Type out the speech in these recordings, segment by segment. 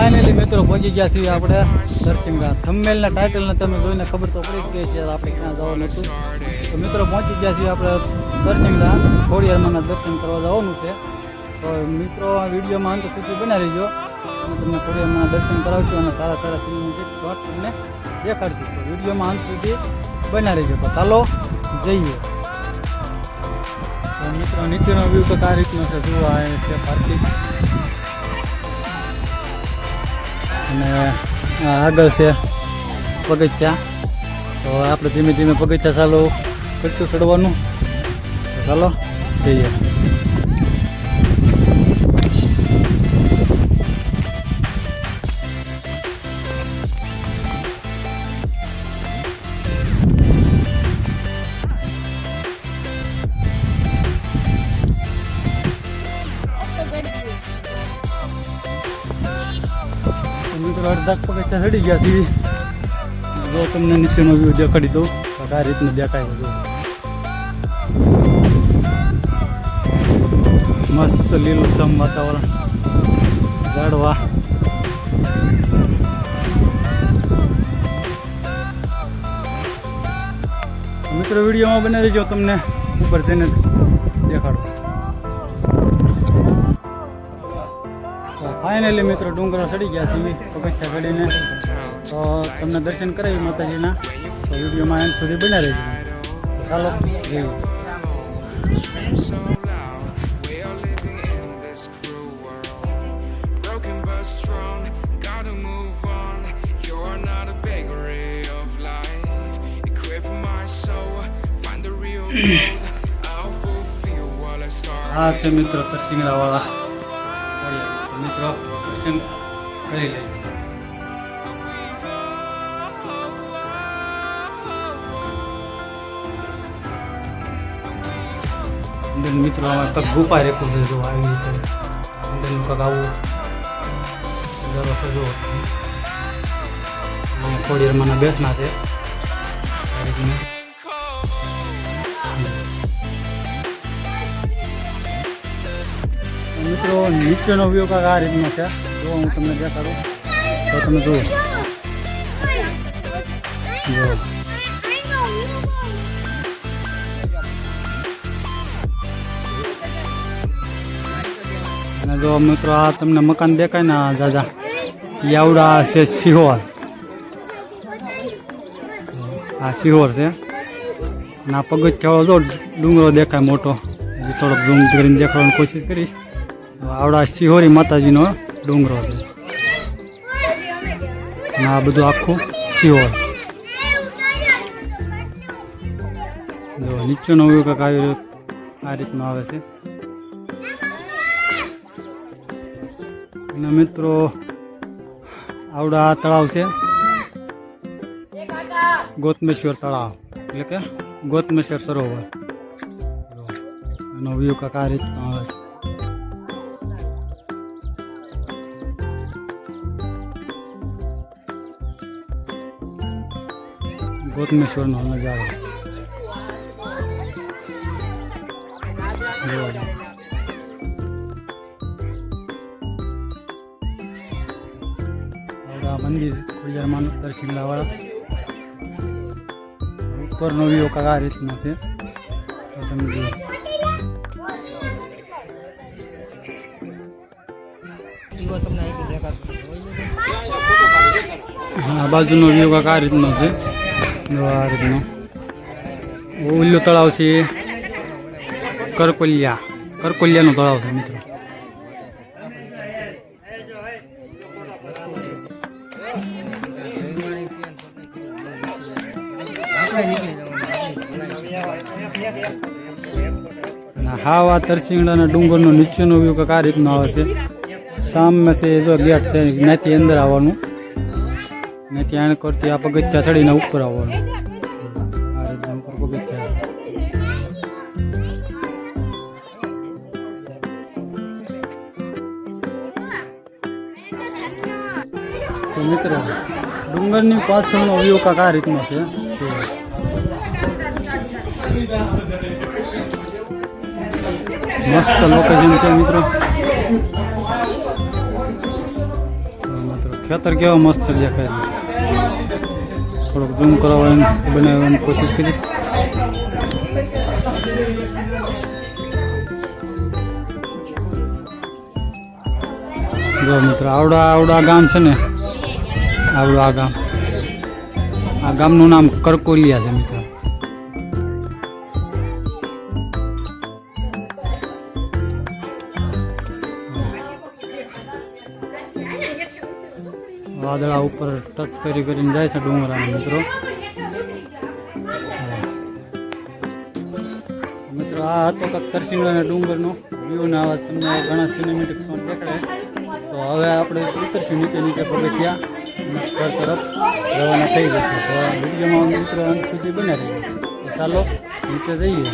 Finally મિત્રો પહોંચી ગયા છીએ આપણે દર્શિંગા. થંબનેલના ટાઇટલને તમે જોઈને ખબર તો પડી જ ગઈ છે આપણે ક્યાં જવાનું હતું. તો મિત્રો પહોંચી ગયા છીએ આપણે દર્શિંગા. ખોડિયારમાંના દર્શન કરવા જવાનું છે. તો મિત્રો આ વિડીયોમાં અંત સુધી બના રહીજો. અમે તમને ખોડિયારમાંના દર્શન કરાવશું અને સારા સારા સિનેમેટિક શોટ તમને દેખાડશું. તો વિડીયોમાં અંત સુધી બના રહીજો. તો ચાલો જઈએ. તો મિત્રો નીચેનો વ્યૂ તો આ રીતનો છે. જુઓ આ છે પાર્કિંગ અને આગળ છે પગથિયા. તો આપણે ધીમે ધીમે પગથિયા ચાલુ કરશું ચડવાનું. ચાલો જઈએ. મિત્રો અડધા પગથિયા ચડી ગયા છીએ. જો તમને નીચેનો વ્યૂ દેખાડી દઉં. આ રીતનું દેખાય જો. મસ્ત લીલુંછમ વાતાવરણ, ઝાડવા. મિત્રો વિડીયોમાં બની રહીજો, તમને ઉપર જઈને દેખાડું. ફાઇનલી મિત્રો ડુંગરો ચડી ગયા છીએ પગથિયા ચડીને. તો તમને દર્શન કરાવી માતાજીના. તો વિડીયોમાં એન્ડ સુધી બના રહેજો. ચાલો જઈએ. આ છે મિત્રો તરસિંગડા વાળા. મિત્રો દર્શન કરી લેજો. અંદર મિત્રો કંઈક ગુફા રેખું છે. જો આવી રીતે અંદરનું કંઈક આવું નજારો છે. જો ખોડિયારમાંના બેસના છે. મિત્રો નીચેનો વ્યૂ કાંક આ રીતનો છે. જો હું તમને દેખાડું તો તમે જુઓ. અને જો મિત્રો આ તમને મકાન દેખાય ને જાજા એ આવડા છે સિહોર. આ સિહોર છે. અને આ પગથિયાળો જો ડુંગરો દેખાય મોટો. હજી થોડોક ઝૂમ કરીને દેખાડવાની કોશિશ કરીશ. આવડા શિહોરી માતાજીનો ડુંગરો છે. અને આ બધું આખું શિહોર. જો નીચેનો વ્યૂ કંઈક આ રીતનો આવે છે. અને મિત્રો આવડા તળાવ છે ગોતમેશ્વર તળાવ, એટલે કે ગોતમેશ્વર સરોવર. એનો વ્યૂ કંઈક આ રીતનો આવે છે. ગોતમેશ્વરનો નજારો. મંદિર ખોડિયારમાં દર્શિંગલા વાળા. ઉપરનો વ્યૂ કાંક આ રીતનો છે. તો તમે જુઓ. આ બાજુનો વ્યૂ કાંક આ રીતનો છે. આ રીતનો ઓલ્યો તળાવ છે. કરકોલિયાનો તળાવ છે મિત્રો. હાવ આ તરસિંગડાના ડુંગરનો નીચેનો વ્યૂ કંઈક આ રીતનો આવે છે. સામે છે જો ગેટ છે, ત્યાંથી અંદર આવવાનું ને ત્યાં કરતી આ પગથિયા ચડીને ઉપર આવવાનું. આ રીતના ઉપર પગથિયા. તો મિત્રો ડુંગરની પાછળનો વ્યૂ કાંક આ રીતનો છે. મસ્ત લોકેશન છે મિત્રો. ખેતર કેવા મસ્ત દેખાય છે. થોડુંક ઝૂમ કરવાની બનાવવાની કોશિશ કરીશ. જો મિત્રો આવડા ગામ છે ને, આવડું આ ગામ, આ ગામનું નામ કરકોલિયા છે મિત્રો. વાદળા ઉપર ટચ કરીને જાય છે ડુંગરાના મિત્રો. મિત્રો આ હતો કે તરસિંગના ડુંગરનો વ્યૂ ને આવા તમને ઘણા સિનેમેટિક શોટ દેખાડે. તો હવે આપણે ઉતરશું નીચે પગથિયા ઘર તરફ રવાના થઈ જશે. તો વિડીયોમાં મિત્રો અંત સુધી બને રહે. તો ચાલો નીચે જઈએ.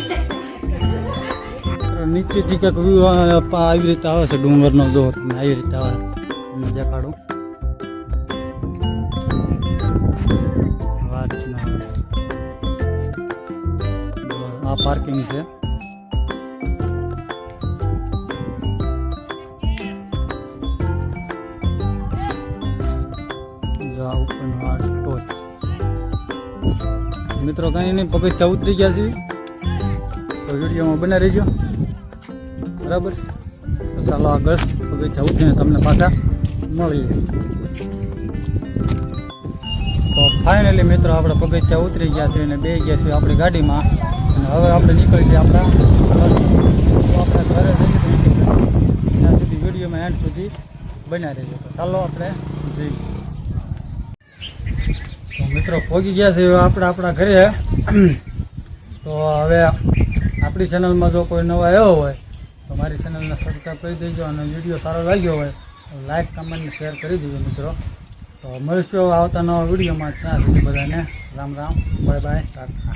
નીચેથી કંઈક વ્યૂ આવી રીતે આવે છે ડુંગરનો. જો તમને આવી રીતે આવે તમને દેખાડું. આ પાર્કિંગ છે. મિત્રો કંઈ નહીં, પગથિયા ઉતરી ગયા છે. તો વિડીયોમાં બને રહેજો, બરાબર છે. તો ચાલો આગળ પગથિયા ઉતરીને તમને પાછા મળીએ. તો ફાઇનલી મિત્રો આપણે પગથિયા ઉતરી ગયા છે અને બે ગયા છે આપણી ગાડીમાં. અને હવે આપણે નીકળી છીએ આપણા ઘરે. ત્યાં સુધી વિડીયોમાં એન્ડ સુધી બન્યા રહેજો. તો ચાલો આપણે જઈએ. તો મિત્રો પહોંચી ગયા છે આપણા ઘરે. તો હવે આપણી ચેનલમાં જો કોઈ નવા આવ્યો હોય તો મારી ચેનલને સબસ્ક્રાઈબ કરી દેજો. અને વિડીયો સારો લાગ્યો હોય તો લાઈક, કમેન્ટ, શેર કરી દેજો મિત્રો. તો મળીશું આવતા નવા વિડીયોમાં. ત્યાં સુધી બધાને રામ રામ, બાય બાય, ટાટા.